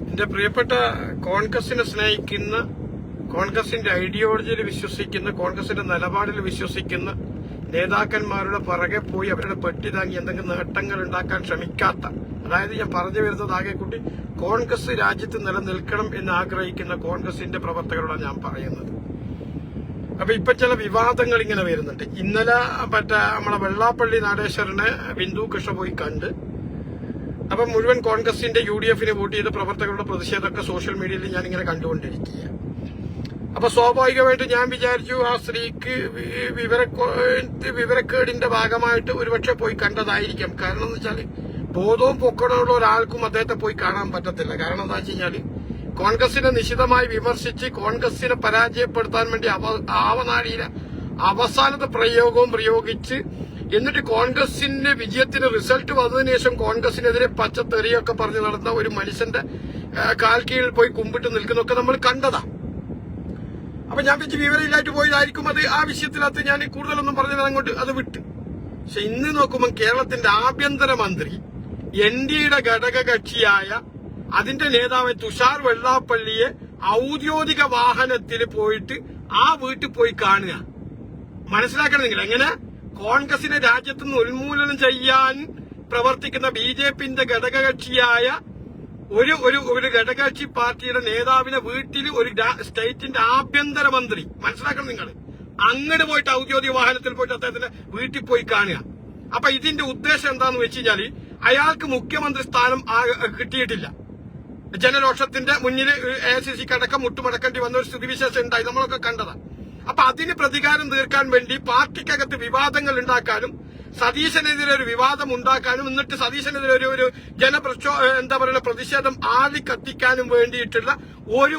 എന്റെ പ്രിയപ്പെട്ട കോൺഗ്രസിനെ സ്നേഹിക്കുന്ന, കോൺഗ്രസിന്റെ ഐഡിയോളജിയിൽ വിശ്വസിക്കുന്ന, കോൺഗ്രസിന്റെ നിലപാടിൽ വിശ്വസിക്കുന്ന നേതാക്കന്മാരുടെ പുറകെ പോയി അവരുടെ പെട്ടി താങ്ങി എന്തെങ്കിലും നേട്ടങ്ങൾ ഉണ്ടാക്കാൻ ശ്രമിക്കാത്ത, അതായത് ഞാൻ പറഞ്ഞു വരുന്നത് ആകെ കൂട്ടി കോൺഗ്രസ് രാജ്യത്ത് നിലനിൽക്കണം എന്ന് ആഗ്രഹിക്കുന്ന കോൺഗ്രസിന്റെ പ്രവർത്തകരോടാണ് ഞാൻ പറയുന്നത്. അപ്പൊ ഇപ്പൊ ചില വിവാദങ്ങൾ ഇങ്ങനെ വരുന്നുണ്ട്. ഇന്നലെ നമ്മളെ വെള്ളാപ്പള്ളി നടേശ്വരനെ ബിന്ദു കൃഷ്ണ പോയി കണ്ട്. അപ്പൊ മുഴുവൻ കോൺഗ്രസിന്റെ UDFന് വോട്ട് ചെയ്ത പ്രവർത്തകരുടെ പ്രതിഷേധമൊക്കെ സോഷ്യൽ മീഡിയയിൽ ഞാൻ ഇങ്ങനെ കണ്ടുകൊണ്ടിരിക്കുക. അപ്പൊ സ്വാഭാവികമായിട്ട് ഞാൻ വിചാരിച്ചു ആ സ്ത്രീക്ക് വിവരക്കേടിന്റെ ഭാഗമായിട്ട് ഒരുപക്ഷെ പോയി കണ്ടതായിരിക്കാം. കാരണം എന്ന് വെച്ചാൽ ബോധവും പൊക്കണമുള്ള ഒരാൾക്കും അദ്ദേഹത്തെ പോയി കാണാൻ പറ്റത്തില്ല. കാരണം എന്താ വെച്ച് കഴിഞ്ഞാല് കോൺഗ്രസിനെ നിശിതമായി വിമർശിച്ച് കോൺഗ്രസിനെ പരാജയപ്പെടുത്താൻ വേണ്ടി ആവനാഴിയിലെ അവസാനത്തെ പ്രയോഗവും പ്രയോഗിച്ച് എന്നിട്ട് കോൺഗ്രസിന്റെ വിജയത്തിന് റിസൾട്ട് വന്നതിന് ശേഷം കോൺഗ്രസിനെതിരെ പച്ചത്തെറിയൊക്കെ പറഞ്ഞു നടന്ന ഒരു മനുഷ്യന്റെ കാൽ കീഴിൽ പോയി കുമ്പിട്ട് നിൽക്കുന്നൊക്കെ നമ്മൾ കണ്ടതാ. അപ്പൊ ഞാൻ വെച്ച് വിവരമില്ലായിട്ട് പോയതായിരിക്കും അത്. ആ വിഷയത്തിനകത്ത് ഞാൻ കൂടുതലൊന്നും പറഞ്ഞത് അങ്ങോട്ട് അത് വിട്ട്. പക്ഷെ ഇന്ന് നോക്കുമ്പോൾ കേരളത്തിന്റെ ആഭ്യന്തരമന്ത്രി NDAയുടെ ഘടക കക്ഷിയായ അതിന്റെ നേതാവ് തുഷാർ വെള്ളാപ്പള്ളിയെ ഔദ്യോഗിക വാഹനത്തിൽ പോയിട്ട് ആ വീട്ടിൽ പോയി കാണുക. മനസ്സിലാക്കണം നിങ്ങൾ, എങ്ങനെ കോൺഗ്രസിനെ രാജ്യത്ത് നിന്ന് ഉന്മൂലനം ചെയ്യാൻ പ്രവർത്തിക്കുന്ന BJPന്റെ ഘടകകക്ഷിയായ ഒരു ഘടകകക്ഷി പാർട്ടിയുടെ നേതാവിനെ വീട്ടിൽ ഒരു സ്റ്റേറ്റിന്റെ ആഭ്യന്തരമന്ത്രി, മനസ്സിലാക്കണം നിങ്ങൾ, അങ്ങോട്ട് പോയിട്ട് ഔദ്യോഗിക വാഹനത്തിൽ പോയിട്ട് അദ്ദേഹത്തിന്റെ വീട്ടിൽ പോയി കാണുക. അപ്പൊ ഇതിന്റെ ഉദ്ദേശം എന്താന്ന് വെച്ച് കഴിഞ്ഞാല് അയാൾക്ക് മുഖ്യമന്ത്രി സ്ഥാനം കിട്ടിയിട്ടില്ല. ജനരോഷത്തിന്റെ മുന്നിൽ AICC അടക്കം മുട്ടുമടക്കേണ്ടി വന്ന ഒരു സ്ഥിതിവിശേഷം ഉണ്ടായി, നമ്മളൊക്കെ കണ്ടതാ. അപ്പൊ അതിന് പ്രതികാരം തീർക്കാൻ വേണ്ടി പാർട്ടിക്കകത്ത് വിവാദങ്ങൾ ഉണ്ടാക്കാനും സതീശനെതിരെ ഒരു വിവാദം ഉണ്ടാക്കാനും എന്നിട്ട് സതീശനെതിരെ ഒരു പ്രതിഷേധം ആളിക്കത്തിക്കാനും വേണ്ടിയിട്ടുള്ള ഒരു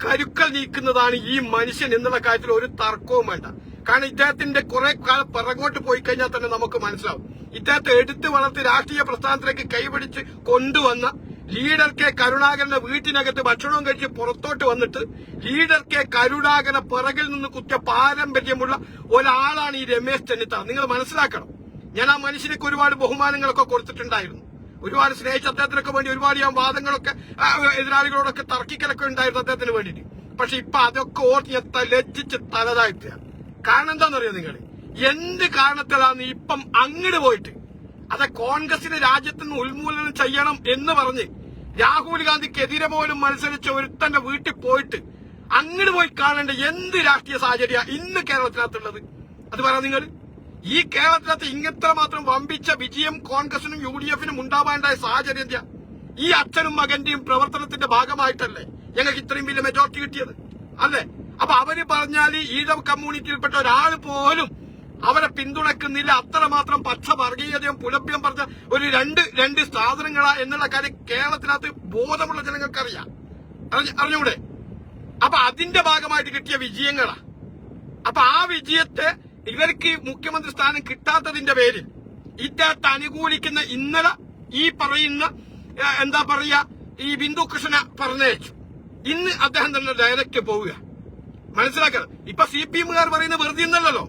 കരുക്കൾ നീക്കുന്നതാണ് ഈ മനുഷ്യൻ എന്നുള്ള കാര്യത്തിൽ ഒരു തർക്കവും വേണ്ട. കാരണം ഇദ്ദേഹത്തിന്റെ കുറെ കാലം പിറകോട്ട് പോയി കഴിഞ്ഞാൽ തന്നെ നമുക്ക് മനസ്സിലാവും. ഇദ്ദേഹത്തെ എടുത്തു വളർത്തി രാഷ്ട്രീയ പ്രസ്ഥാനത്തിലേക്ക് കൈപിടിച്ച് കൊണ്ടുവന്ന ലീഡർ കെ കരുണാകരന്റെ വീട്ടിനകത്ത് ഭക്ഷണവും കഴിച്ച് പുറത്തോട്ട് വന്നിട്ട് ലീഡർ കെ കരുണാകരനെ പിറകിൽ നിന്ന് കുത്തിയ പാരമ്പര്യമുള്ള ഒരാളാണ് ഈ രമേശ് ചെന്നിത്തല. നിങ്ങൾ മനസ്സിലാക്കണം, ഞാൻ ആ മനുഷ്യനൊക്കെ ഒരുപാട് ബഹുമാനങ്ങളൊക്കെ കൊടുത്തിട്ടുണ്ടായിരുന്നു, ഒരുപാട് സ്നേഹിച്ച അദ്ദേഹത്തിനൊക്കെ വേണ്ടി ഒരുപാട് ഞാൻ വാദങ്ങളൊക്കെ എതിരാളികളോടൊക്കെ തർക്കിക്കലൊക്കെ ഉണ്ടായിരുന്നു അദ്ദേഹത്തിന് വേണ്ടിയിട്ട്. പക്ഷെ ഇപ്പൊ അതൊക്കെ ഓർത്ത് ലജ്ജിച്ച് തലതാഴ്ത്തുക. കാരണം എന്താണെന്നറിയോ നിങ്ങൾ, എന്ത് കാരണത്തിലാണ് ഇപ്പം അങ്ങോട്ട് പോയിട്ട് അത് കോൺഗ്രസിനെ രാജ്യത്തിന് ഉന്മൂലനം ചെയ്യണം എന്ന് പറഞ്ഞ് രാഹുൽ ഗാന്ധിക്കെതിരെ പോലും മത്സരിച്ച ഒരുത്തന്റെ വീട്ടിൽ പോയിട്ട് അങ്ങോട്ട് പോയി കാണേണ്ട എന്ത് രാഷ്ട്രീയ സാഹചര്യ ഇന്ന് കേരളത്തിനകത്തുള്ളത്? അത് പറ നിങ്ങൾ. ഈ കേരളത്തിനകത്ത് ഇങ്ങനത്തെ മാത്രം വമ്പിച്ച വിജയം കോൺഗ്രസിനും UDFനും ഉണ്ടാവാണ്ടായ സാഹചര്യം എന്താ? ഈ അച്ഛനും മകന്റെയും പ്രവർത്തനത്തിന്റെ ഭാഗമായിട്ടല്ലേ ഞങ്ങൾക്ക് ഇത്രയും വലിയ മെജോറിറ്റി കിട്ടിയത്, അല്ലേ? അപ്പൊ അവര് പറഞ്ഞാല് ഈഴവ കമ്മ്യൂണിറ്റിയിൽപ്പെട്ട ഒരാൾ പോലും അവരെ പിന്തുണക്കുന്നില്ല. അത്രമാത്രം പച്ച വർഗീയതയും പുലഭ്യം പറഞ്ഞ ഒരു രണ്ട് സാധനങ്ങളാ എന്നുള്ള കാര്യം കേരളത്തിനകത്ത് ബോധമുള്ള ജനങ്ങൾക്കറിയാം, അറിഞ്ഞൂടെ? അപ്പൊ അതിന്റെ ഭാഗമായിട്ട് കിട്ടിയ വിജയങ്ങളാ. അപ്പൊ ആ വിജയത്തെ ഇവർക്ക് മുഖ്യമന്ത്രി സ്ഥാനം കിട്ടാത്തതിന്റെ പേരിൽ ഇദ്ദേഹത്തെ അനുകൂലിക്കുന്ന ഇന്നലെ ഈ പറയുന്ന ഈ ബിന്ദു കൃഷ്ണനെ പറഞ്ഞയച്ചു. ഇന്ന് അദ്ദേഹം തന്നെ ഡയറക്റ്റ് പോവുക. മനസ്സിലാക്കണം. ഇപ്പൊ CPMകാർ പറയുന്ന വെറുതെ ഒന്നല്ലോ,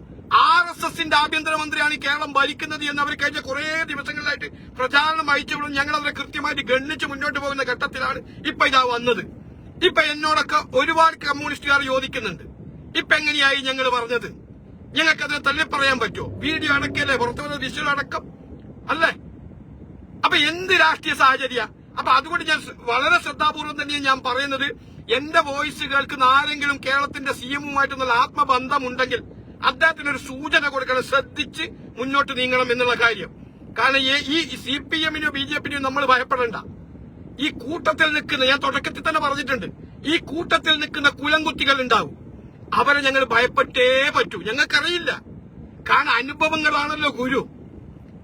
RSSന്റെ ആഭ്യന്തരമന്ത്രിയാണ് ഈ കേരളം ഭരിക്കുന്നത് എന്ന് അവർ കഴിഞ്ഞ കുറെ ദിവസങ്ങളിലായിട്ട് പ്രചാരണം അയച്ചുവിടും. ഞങ്ങൾ അവരെ കൃത്യമായിട്ട് ഗണ്ണിച്ച് മുന്നോട്ട് പോകുന്ന ഘട്ടത്തിലാണ് ഇപ്പൊ ഇതാ വന്നത്. ഇപ്പൊ എന്നോടൊക്കെ ഒരുപാട് കമ്മ്യൂണിസ്റ്റുകാർ യോജിക്കുന്നുണ്ട്. ഇപ്പൊ എങ്ങനെയായി ഞങ്ങൾ പറഞ്ഞത്? ഞങ്ങൾക്കതിനെ തള്ളി പറയാൻ പറ്റുമോ? വീഡിയോ അടക്കല്ലേ, പുറത്തു വന്ന വിഷ്വൽ അടക്കം അല്ലേ? അപ്പൊ എന്ത് രാഷ്ട്രീയ സാഹചര്യ? അപ്പൊ അതുകൊണ്ട് ഞാൻ വളരെ ശ്രദ്ധാപൂർവം തന്നെയാണ് ഞാൻ പറയുന്നത്. എന്റെ വോയിസ് കേൾക്കുന്ന ആരെങ്കിലും കേരളത്തിന്റെ CMുമായിട്ട് നല്ല ആത്മബന്ധമുണ്ടെങ്കിൽ അദ്ദേഹത്തിനൊരു സൂചന കൊടുക്കണം, ശ്രദ്ധിച്ച് മുന്നോട്ട് നീങ്ങണം എന്നുള്ള കാര്യം. കാരണം ഈ CPMനോ BJPനോ നമ്മൾ ഭയപ്പെടേണ്ട. ഈ കൂട്ടത്തിൽ നിൽക്കുന്ന, ഞാൻ തുടക്കത്തിൽ തന്നെ പറഞ്ഞിട്ടുണ്ട്, ഈ കൂട്ടത്തിൽ നിൽക്കുന്ന കുലംകുത്തികൾ ഉണ്ടാവും. അവരെ ഞങ്ങൾ ഭയപ്പെട്ടേ പറ്റൂ. ഞങ്ങൾക്കറിയില്ല, കാരണം അനുഭവങ്ങളാണല്ലോ ഗുരു.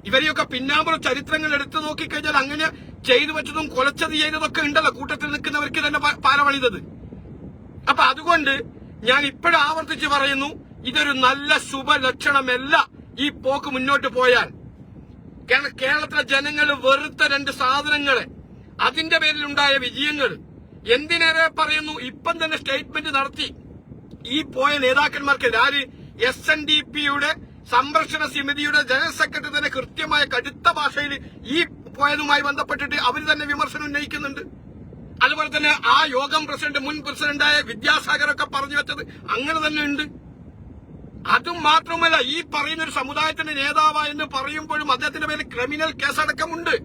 ഇവരെയൊക്കെ പിന്നാമ്പുറ ചരിത്രങ്ങൾ എടുത്തു നോക്കിക്കഴിഞ്ഞാൽ അങ്ങനെ ചെയ്തു വെച്ചതും കൊലച്ചത് ചെയ്തതൊക്കെ ഉണ്ടല്ലോ കൂട്ടത്തിൽ നിൽക്കുന്നവർക്ക് തന്നെ പാരവണിതത്. അപ്പൊ അതുകൊണ്ട് ഞാൻ ഇപ്പോഴും ആവർത്തിച്ച് പറയുന്നു, ഇതൊരു നല്ല ശുഭലക്ഷണമല്ല ഈ പോക്ക് മുന്നോട്ട് പോയാൽ. കേരളത്തിലെ ജനങ്ങൾ വെറുത്ത രണ്ട് സാധനങ്ങളെ, അതിന്റെ പേരിലുണ്ടായ വിജയങ്ങൾ എന്തിനേറെ പറയുന്നു. ഇപ്പം തന്നെ സ്റ്റേറ്റ്മെന്റ് നടത്തി ഈ പോയ നേതാക്കന്മാർക്ക് SNDPയുടെ സംരക്ഷണ സമിതിയുടെ ജനറൽ സെക്രട്ടറി തന്നെ കൃത്യമായ കടുത്ത ഭാഷയിൽ ഈ പോയതുമായി ബന്ധപ്പെട്ടിട്ട് അവർ തന്നെ വിമർശനം ഉന്നയിക്കുന്നുണ്ട്. അതുപോലെ തന്നെ ആ യോഗം മുൻ പ്രസിഡന്റായ വിദ്യാസാഗറൊക്കെ പറഞ്ഞു വെച്ചത് അങ്ങനെ തന്നെ ഉണ്ട്. അതും മാത്രമല്ല, ഈ പറയുന്ന ഒരു സമുദായത്തിന്റെ നേതാവെന്ന് പറയുമ്പോഴും അദ്ദേഹത്തിന്റെ പേരിൽ ക്രിമിനൽ കേസടക്കമുണ്ട്.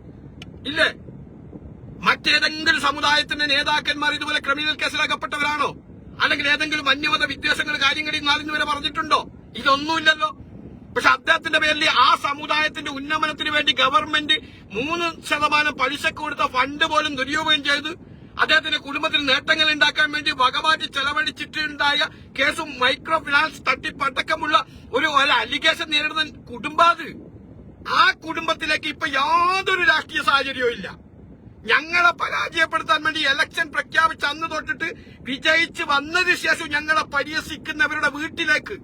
ഇല്ലേ? മറ്റേതെങ്കിലും സമുദായത്തിന്റെ നേതാക്കന്മാർ ഇതുപോലെ ക്രിമിനൽ കേസിലകപ്പെട്ടവരാണോ? അല്ലെങ്കിൽ ഏതെങ്കിലും അന്യമത വിദ്വേഷങ്ങൾ കാര്യങ്ങളിൽ നാലിന് വരെ പറഞ്ഞിട്ടുണ്ടോ? ഇതൊന്നുമില്ലല്ലോ. പക്ഷെ അദ്ദേഹത്തിന്റെ പേരിൽ ആ സമുദായത്തിന്റെ ഉന്നമനത്തിന് വേണ്ടി ഗവൺമെന്റ് 3% പലിശക്ക് കൊടുത്ത ഫണ്ട് പോലും ദുരുപയോഗം ചെയ്ത് അദ്ദേഹത്തിന്റെ കുടുംബത്തിന് നേട്ടങ്ങൾ ഉണ്ടാക്കാൻ വേണ്ടി വകമാറ്റി ചെലവഴിച്ചിട്ടുണ്ടായ കേസും മൈക്രോ ഫിനാൻസ് തട്ടിപ്പടക്കമുള്ള ഒരു അലിഗേഷൻ നേരിടുന്ന കുടുംബാത്. ആ കുടുംബത്തിലേക്ക് ഇപ്പൊ യാതൊരു രാഷ്ട്രീയ സാഹചര്യവും ഇല്ല. ഞങ്ങളെ പരാജയപ്പെടുത്താൻ വേണ്ടി ഇലക്ഷൻ പ്രഖ്യാപിച്ച അന്ന് തൊട്ടിട്ട് വിജയിച്ച് വന്നതിന് ശേഷം ഞങ്ങളെ പരിഹസിക്കുന്നവരുടെ വീട്ടിലേക്ക്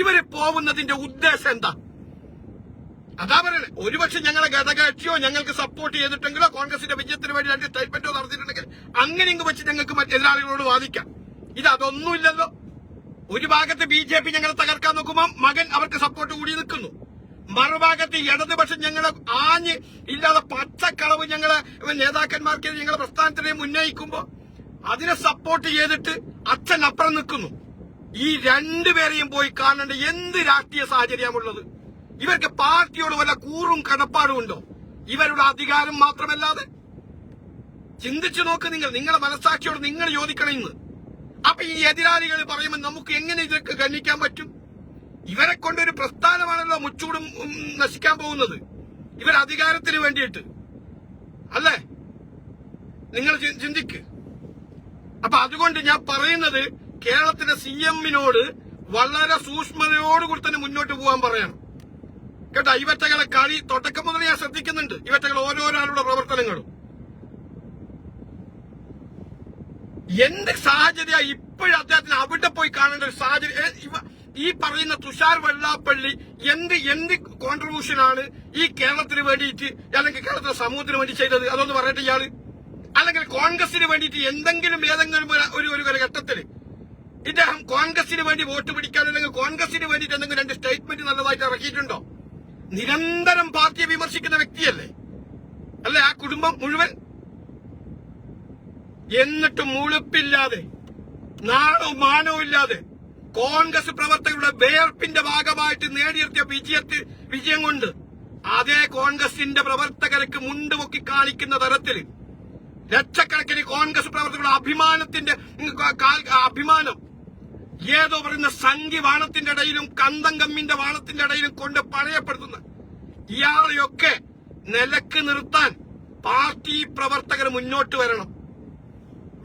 ഇവര് പോകുന്നതിന്റെ ഉദ്ദേശം എന്താ? അതാ പറയണേ. ഒരുപക്ഷെ ഞങ്ങളെ ഘടകകക്ഷിയോ ഞങ്ങൾക്ക് സപ്പോർട്ട് ചെയ്തിട്ടെങ്കിലോ കോൺഗ്രസിന്റെ വിജയത്തിന് വേണ്ടി 2 സ്റ്റേറ്റ്മെന്റോ നടത്തിയിട്ടുണ്ടെങ്കിൽ അങ്ങനെ ഇങ്ങ് വെച്ച് ഞങ്ങൾക്ക് മറ്റെതിരാളികളോട് വാദിക്കാം. അതൊന്നുമില്ലല്ലോ. ഒരു ഭാഗത്ത് BJP ഞങ്ങളെ തകർക്കാൻ നോക്കുമ്പോൾ മകൻ അവർക്ക് സപ്പോർട്ട് കൂടി നിൽക്കുന്നു. മറുഭാഗത്ത് ഇടതുപക്ഷം ഞങ്ങളെ ആഞ്ഞ് ഇല്ലാതെ പച്ചക്കളവ് ഞങ്ങളെ നേതാക്കന്മാർക്ക് ഞങ്ങളെ പ്രസ്ഥാനത്തിനെ ഉന്നയിക്കുമ്പോ അതിനെ സപ്പോർട്ട് ചെയ്തിട്ട് അച്ഛൻ അപ്പുറം നിൽക്കുന്നു. ഈ രണ്ടുപേരെയും പോയി കാണേണ്ട എന്ത് രാഷ്ട്രീയ സാഹചര്യമുള്ളത്? ഇവർക്ക് പാർട്ടിയോട് വല്ല കൂറും കടപ്പാടും ഉണ്ടോ? ഇവരുടെ അധികാരം മാത്രമല്ലാതെ ചിന്തിച്ചു നോക്ക്. നിങ്ങളെ മനസ്സാക്ഷിയോട് നിങ്ങൾ ചോദിക്കണം ഇന്ന്. അപ്പൊ ഈ എതിരാളികൾ പറയുമ്പോൾ നമുക്ക് എങ്ങനെ ഇതൊക്കെ ഗണ്ണിക്കാൻ പറ്റും? ഇവരെ കൊണ്ടൊരു പ്രസ്ഥാനമാണല്ലോ മുച്ചൂടും നശിക്കാൻ പോകുന്നത്. ഇവർ അധികാരത്തിന് വേണ്ടിയിട്ട് അല്ലേ? നിങ്ങൾ ചിന്തിക്ക്. അപ്പൊ അതുകൊണ്ട് ഞാൻ പറയുന്നത് കേരളത്തിലെ CM-നോട് വളരെ സൂക്ഷ്മതയോടുകൂടി തന്നെ മുന്നോട്ട് പോകാൻ പറയണം കേട്ടോ. ഇവറ്റകളെ കളി തുടക്കം മുതൽ ഞാൻ ശ്രദ്ധിക്കുന്നുണ്ട്. ഇവറ്റകൾ ഓരോരാളുടെ പ്രവർത്തനങ്ങളും എന്ത് സാഹചര്യ ഇപ്പോഴും അദ്ദേഹത്തിന് അവിടെ പോയി കാണേണ്ട ഒരു സാഹചര്യം. ഈ പറയുന്ന തുഷാർ വെള്ളാപ്പള്ളി എന്ത് കോൺട്രിബ്യൂഷനാണ് ഈ കേരളത്തിന് വേണ്ടിയിട്ട് അല്ലെങ്കിൽ കേരളത്തിലെ സമൂഹത്തിന് വേണ്ടി ചെയ്തത്? അതൊന്ന് പറയട്ടെ ഇയാള്. അല്ലെങ്കിൽ കോൺഗ്രസിന് വേണ്ടിയിട്ട് ഏതെങ്കിലും ഒരു ഘട്ടത്തില് ഇദ്ദേഹം കോൺഗ്രസിന് വേണ്ടി വോട്ട് പിടിക്കാൻ അല്ലെങ്കിൽ കോൺഗ്രസിന് വേണ്ടിയിട്ട് എന്തെങ്കിലും 2 സ്റ്റേറ്റ്മെന്റ് നല്ലതായിട്ട് ഇറക്കിയിട്ടുണ്ടോ? നിരന്തരം പാർട്ടിയെ വിമർശിക്കുന്ന വ്യക്തിയല്ലേ അല്ലെ ആ കുടുംബം മുഴുവൻ? എന്നിട്ടും മുഴുപ്പില്ലാതെ നാണവും മാനവും ഇല്ലാതെ കോൺഗ്രസ് പ്രവർത്തകരുടെ വേർപ്പിന്റെ ഭാഗമായിട്ട് നേടിയെത്തിയ വിജയം കൊണ്ട് അതേ കോൺഗ്രസിന്റെ പ്രവർത്തകർക്ക് മുണ്ടുപൊക്കി കാണിക്കുന്ന തരത്തിൽ ലക്ഷക്കണക്കിന് കോൺഗ്രസ് പ്രവർത്തകരുടെ അഭിമാനം ഏതോ പറയുന്ന സംഘി വാണത്തിന്റെ ഇടയിലും കന്തം കമ്മിന്റെ വാണത്തിന്റെ ഇടയിലും കൊണ്ട് പണയപ്പെടുത്തുന്ന ഇയാളെയൊക്കെ നിലക്ക് നിർത്താൻ പാർട്ടി പ്രവർത്തകർ മുന്നോട്ട് വരണം.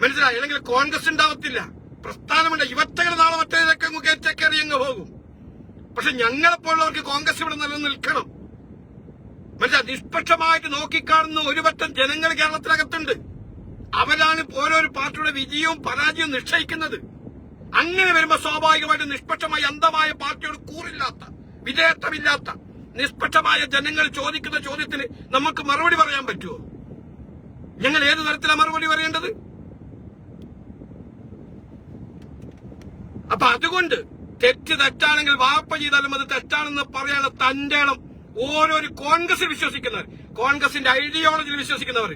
മനസ്സിലായി? അല്ലെങ്കിൽ കോൺഗ്രസ് ഉണ്ടാവത്തില്ല, പ്രസ്ഥാനമുണ്ട്. ഇവറ്റകൾ നാളെ മറ്റേതൊക്കെ കയറി അങ്ങ് പോകും. പക്ഷെ ഞങ്ങളെപ്പോലുള്ളവർക്ക് കോൺഗ്രസ് ഇവിടെ നിലനിൽക്കണം. മനസ്സിലായി? നിഷ്പക്ഷമായിട്ട് നോക്കിക്കാണുന്ന ഒരുപറ്റം ജനങ്ങൾ കേരളത്തിനകത്തുണ്ട്. അവരാണ് ഓരോരോ പാർട്ടിയുടെ വിജയവും പരാജയവും നിശ്ചയിക്കുന്നത്. അങ്ങനെ വരുമ്പോ സ്വാഭാവികമായിട്ട് നിഷ്പക്ഷമായ അന്ധമായ പാർട്ടിയോട് കൂറില്ലാത്ത വിധേയത്വമില്ലാത്ത നിഷ്പക്ഷമായ ജനങ്ങൾ ചോദിക്കുന്ന ചോദ്യത്തിന് നമുക്ക് മറുപടി പറയാൻ പറ്റുമോ? ഞങ്ങൾ ഏത് തരത്തിലാണ് മറുപടി പറയേണ്ടത്? അപ്പൊ അതുകൊണ്ട് തെറ്റാണെങ്കിൽ വാപ്പ ചെയ്താലും അത് തെറ്റാണെന്ന് പറയാനുള്ള തന്റെ ഇടം ഓരോരു കോൺഗ്രസിൽ വിശ്വസിക്കുന്നവർ, കോൺഗ്രസിന്റെ ഐഡിയോളജിയിൽ വിശ്വസിക്കുന്നവർ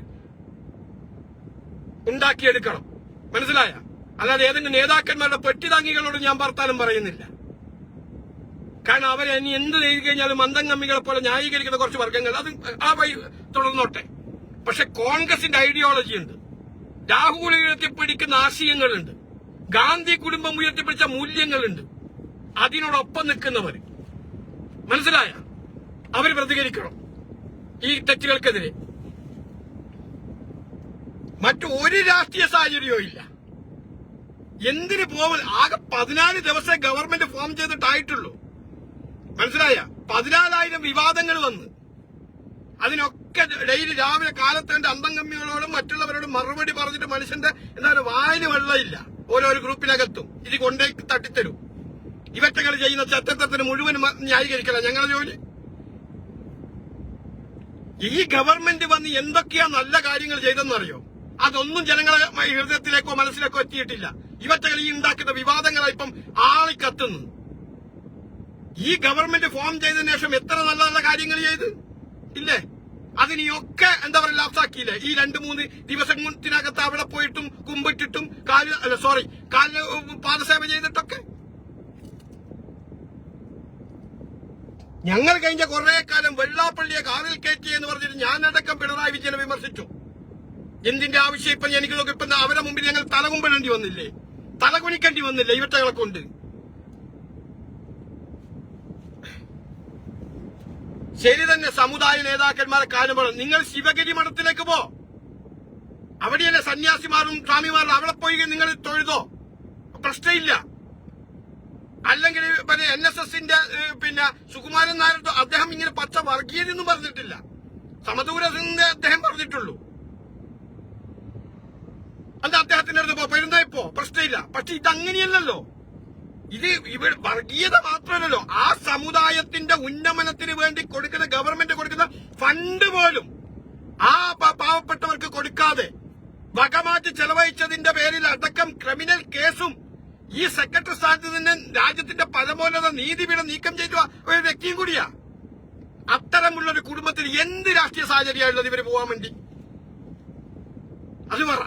ഉണ്ടാക്കിയെടുക്കണം. മനസ്സിലായ? അല്ലാതെ ഏതെങ്കിലും നേതാക്കന്മാരുടെ പെട്ടിതാങ്ങികളോട് ഞാൻ വർത്താനം പറയുന്നില്ല. കാരണം അവരെ ഇനി എന്ത് ചെയ്തു കഴിഞ്ഞാലും മന്ദം കമ്മികളെ പോലെ ന്യായീകരിക്കുന്ന കുറച്ച് വർഗ്ഗങ്ങൾ അത് ആ വഴി തുടർന്നോട്ടെ. പക്ഷെ കോൺഗ്രസിന്റെ ഐഡിയോളജി ഉണ്ട്, രാഹുൽ ഉയർത്തിപ്പിടിക്കുന്ന ആശയങ്ങളുണ്ട്, ഗാന്ധി കുടുംബം ഉയർത്തിപ്പിടിച്ച മൂല്യങ്ങളുണ്ട്. അതിനോടൊപ്പം നിൽക്കുന്നവർ, മനസ്സിലായ, അവർ പ്രതികരിക്കണം ഈ തെറ്റുകൾക്കെതിരെ. മറ്റൊരു രാഷ്ട്രീയ സാഹചര്യവും ഇല്ല. എന്തിന് പോവൽ? ആകെ 14 ദിവസം ഗവൺമെന്റ് ഫോം ചെയ്തിട്ടായിട്ടുള്ളൂ. മനസ്സിലായ? 14,000 വിവാദങ്ങൾ വന്ന് അതിനൊക്കെ ഡെയിലി രാവിലെ കാലത്തേണ്ട അന്തം കമ്മികളോടും മറ്റുള്ളവരോടും മറുപടി പറഞ്ഞിട്ട് മനുഷ്യന്റെ എന്താണ് വായിന് വെള്ളമില്ല. ഓരോരോ ഗ്രൂപ്പിനകത്തും ഇത് കൊണ്ടേ തട്ടിത്തരും. ഇവറ്റകൾ ചെയ്യുന്ന ചരിത്രത്തിന് മുഴുവൻ ന്യായീകരിക്കല ഞങ്ങളുടെ ജോലി. ഈ ഗവൺമെന്റ് വന്ന് എന്തൊക്കെയാ നല്ല കാര്യങ്ങൾ ചെയ്തെന്നറിയോ? അതൊന്നും ജനങ്ങളെ ഹൃദയത്തിലേക്കോ മനസ്സിലേക്കോ എത്തിയിട്ടില്ല. ഇവറ്റകൾ ഈ ഉണ്ടാക്കുന്ന വിവാദങ്ങളായി ഇപ്പം ആളിക്കത്തുന്നു. ഈ ഗവൺമെന്റ് ഫോം ചെയ്തതിനു ശേഷം എത്ര നല്ല നല്ല കാര്യങ്ങൾ ചെയ്ത് ഇല്ലേ? അതിനെയൊക്കെ എന്താ പറയുക ലാപ്സാക്കിയില്ലേ? ഈ 2-3 ദിവസത്തിനകത്ത് അവിടെ പോയിട്ടും കുമ്പിട്ടിട്ടും കാലിന് പാദസേവ ചെയ്തിട്ടൊക്കെ. ഞങ്ങൾ കഴിഞ്ഞ കുറെ കാലം വെള്ളാപ്പള്ളിയെ കാറിൽ കയറ്റി എന്ന് പറഞ്ഞിട്ട് ഞാനടക്കം പിണറായി വിജയനെ വിമർശിച്ചു. എന്തിന്റെ ആവശ്യം ഇപ്പൊ എനിക്ക് നോക്കി ഇപ്പൊ അവരുടെ മുമ്പിൽ ഞങ്ങൾ തലകുമ്പിടേണ്ടി വന്നില്ലേ? തലകുനിക്കേണ്ടി വന്നില്ലേ ഇവറ്റകളെ കൊണ്ട്? ശരി തന്നെ, സമുദായ നേതാക്കന്മാരെ കാര്യം പറഞ്ഞു. നിങ്ങൾ ശിവഗിരി മഠത്തിലേക്ക് പോ, അവിടെയല്ലേ സന്യാസിമാരും സ്വാമിമാരും, അവിടെ പോയി നിങ്ങൾ തൊഴുതോ, പ്രശ്നമില്ല. അല്ലെങ്കിൽ NSSന്റെ സുകുമാരൻ നായർ അദ്ദേഹം ഇങ്ങനെ പച്ച വർഗീയതെന്നും പറഞ്ഞിട്ടില്ല, സമദൂരത്തിന്റെ അദ്ദേഹം പറഞ്ഞിട്ടുള്ളൂ. അത് അദ്ദേഹത്തിന്റെ അടുത്ത് പെരുന്നായിപ്പോ പ്രശ്നമില്ല. പക്ഷെ ഇതങ്ങനെയല്ലല്ലോ. ഇത് ഇവിടെ വർഗീയത മാത്രമല്ലല്ലോ, ആ സമുദായത്തിന്റെ ഉന്നമനത്തിന് വേണ്ടി കൊടുക്കുന്ന ഗവൺമെന്റ് കൊടുക്കുന്ന ഫണ്ട് പോലും ആ പാവപ്പെട്ടവർക്ക് കൊടുക്കാതെ വകമാറ്റി ചെലവഴിച്ചതിന്റെ പേരിൽ അടക്കം ക്രിമിനൽ കേസും ഈ സെക്രട്ടറി സ്ഥാനത്ത് നിന്ന് രാജ്യത്തിന്റെ പരമോന്നത നീതിപീഠം നീക്കം ചെയ്ത ഒരു വ്യക്തിയും കൂടിയാ. അത്തരമുള്ളൊരു കുടുംബത്തിൽ എന്ത് രാഷ്ട്രീയ സാഹചര്യമാണുള്ളത് ഇവര് പോവാൻ വേണ്ടി? അത് പറ.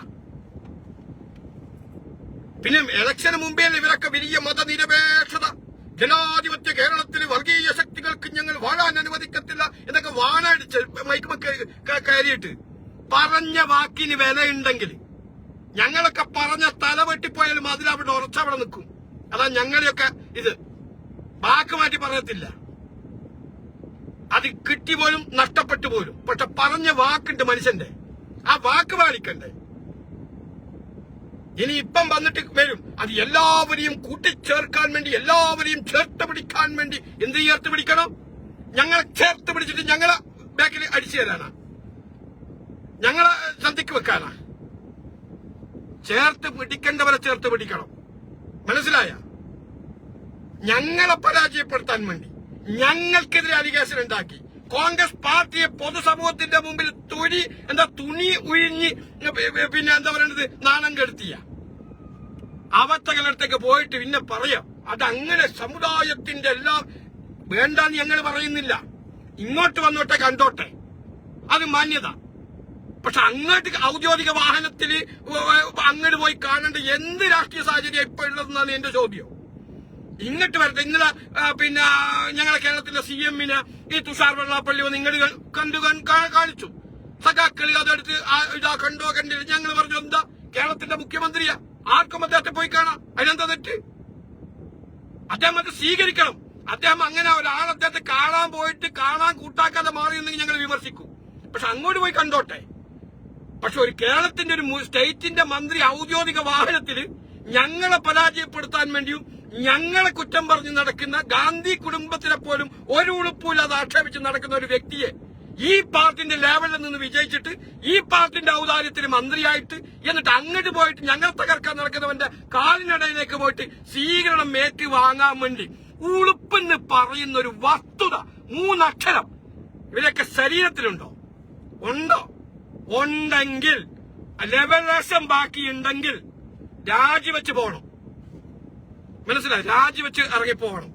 പിന്നെ ഇലക്ഷന് മുമ്പേ ഇവരൊക്കെ വലിയ മതനിരപേക്ഷത, ജനാധിപത്യ കേരളത്തിൽ വർഗീയ ശക്തികൾക്ക് ഞങ്ങൾ വാഴാൻ അനുവദിക്കത്തില്ല എന്നൊക്കെ വാണടിച്ച് കയറിയിട്ട് പറഞ്ഞ വാക്കിന് വിലയുണ്ടെങ്കിൽ ഞങ്ങളൊക്കെ പറഞ്ഞ തല വെട്ടിപ്പോയാലും അതിലവിടെ ഉറച്ചവിടെ നിൽക്കും. അതാ ഞങ്ങളെയൊക്കെ ഇത് വാക്ക് മാറ്റി പറയത്തില്ല. അത് കിട്ടി പോലും നഷ്ടപ്പെട്ടു പോലും. പക്ഷെ പറഞ്ഞ വാക്കുണ്ട് മനുഷ്യന്റെ, ആ വാക്ക് പാലിക്കണ്ടേ? ഇനി ഇപ്പം വന്നിട്ട് വരും അത് എല്ലാവരെയും കൂട്ടിച്ചേർക്കാൻ വേണ്ടി, എല്ലാവരെയും ചേർത്ത് പിടിക്കാൻ വേണ്ടി. എന്ത് ചേർത്ത് പിടിക്കണം? ഞങ്ങളെ ചേർത്ത് പിടിച്ചിട്ട് ഞങ്ങളെ ബാക്കിൽ അടിച്ചു തരാനാ, ഞങ്ങളെ സന്ധിക്ക് വെക്കാനാ? ചേർത്ത് പിടിക്കേണ്ടവരെ ചേർത്ത് പിടിക്കണം, മനസ്സിലായ? ഞങ്ങളെ പരാജയപ്പെടുത്താൻ വേണ്ടി ഞങ്ങൾക്കെതിരെ അലിഗേഷൻ ഉണ്ടാക്കി കോൺഗ്രസ് പാർട്ടിയെ പൊതുസമൂഹത്തിന്റെ മുമ്പിൽ തുണി ഉഴിഞ്ഞ് എന്താ പറയണത് നാണം കെടുത്തിയ അവസ്ഥകളടുത്തേക്ക് പോയിട്ട് പിന്നെ പറയാം അതങ്ങനെ സമുദായത്തിന്റെ എല്ലാം വേണ്ടാന്ന് ഞങ്ങൾ പറയുന്നില്ല. ഇങ്ങോട്ട് വന്നോട്ടെ, കണ്ടോട്ടെ, അത് മാന്യത. പക്ഷെ അങ്ങോട്ട് ഔദ്യോഗിക വാഹനത്തിൽ അങ്ങോട്ട് പോയി കാണേണ്ട എന്ത് രാഷ്ട്രീയ സാഹചര്യം ഇപ്പൊ ഉള്ളതെന്നാണ് എന്റെ ചോദ്യം. ഇങ്ങോട്ട് വരട്ടെ. ഇന്നലെ ഞങ്ങളെ കേരളത്തിലെ CM-ന് ഈ തുഷാർ വെള്ളാപ്പള്ളി വന്ന് ഇങ്ങോട്ട് കണ്ടു കാണിച്ചു. സഖാക്കളി അതെടുത്ത് ഇതാ കണ്ടോ കണ്ടില്ല. ഞങ്ങൾ പറഞ്ഞു എന്താ കേരളത്തിന്റെ മുഖ്യമന്ത്രിയാ, ആർക്കും അദ്ദേഹത്തെ പോയി കാണാം, അതിനെന്താ തെറ്റ്? അദ്ദേഹം അത് സ്വീകരിക്കണം. അദ്ദേഹം അങ്ങനെ ഒരാൾ അദ്ദേഹത്തെ കാണാൻ പോയിട്ട് കാണാൻ കൂട്ടാക്കാതെ മാറിയെന്നെങ്കിൽ ഞങ്ങൾ വിമർശിക്കും. പക്ഷെ അങ്ങോട്ട് പോയി കണ്ടോട്ടെ. പക്ഷെ ഒരു കേരളത്തിന്റെ ഒരു സ്റ്റേറ്റിന്റെ മന്ത്രി ഔദ്യോഗിക വാഹനത്തിൽ ഞങ്ങളെ പരാജയപ്പെടുത്താൻ വേണ്ടിയും ഞങ്ങളെ കുറ്റം പറഞ്ഞ് നടക്കുന്ന ഗാന്ധി കുടുംബത്തിനെ പോലും ഒരു ഉളുപ്പില്ലാതെ ആക്ഷേപിച്ച് നടക്കുന്ന ഒരു വ്യക്തിയെ ഈ പാർട്ടിന്റെ ലെവലിൽ നിന്ന് വിജയിച്ചിട്ട് ഈ പാർട്ടിന്റെ ഔദാര്യത്തിന് മന്ത്രിയായിട്ട് എന്നിട്ട് അങ്ങോട്ട് പോയിട്ട് ഞങ്ങളെ തകർക്കാൻ നടക്കുന്നവന്റെ കാലിനിടയിലേക്ക് പോയിട്ട് സ്വീകരണം ഏറ്റ് വാങ്ങാൻ വേണ്ടി ഉളുപ്പെന്ന് പറയുന്ന ഒരു വസ്തുത, 3 അക്ഷരം ഇവരൊക്കെ ശരീരത്തിലുണ്ടോ? ഉണ്ടോ? ഉണ്ടെങ്കിൽ ലെവലേശം ബാക്കിയുണ്ടെങ്കിൽ രാജിവെച്ച് പോകണം, മനസ്സിലായി? രാജിവെച്ച് ഇറങ്ങിപ്പോകണം.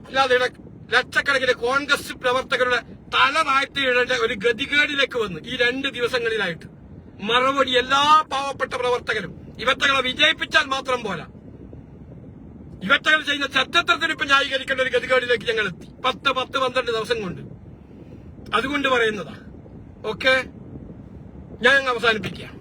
അല്ലാതെ ലക്ഷക്കണക്കിന് കോൺഗ്രസ് പ്രവർത്തകരുടെ തല താഴ്ത്തിയിടേണ്ട ഒരു ഗതികേടിലേക്ക് വന്ന് ഈ 2 ദിവസങ്ങളിലായിട്ട് മറുപടി എല്ലാ പാവപ്പെട്ട പ്രവർത്തകരും ഇവറ്റകളെ വിജയിപ്പിച്ചാൽ മാത്രം പോരാ, ഇവറ്റകൾ ചെയ്യുന്ന ചരിത്രത്തിന് ഇപ്പൊ ന്യായീകരിക്കേണ്ട ഒരു ഗതികേടിലേക്ക് ഞങ്ങൾ എത്തി 10-12 ദിവസം കൊണ്ട്. അതുകൊണ്ട് പറയുന്നതാ. ഓക്കെ, ഞാൻ അവസാനിപ്പിക്കാം.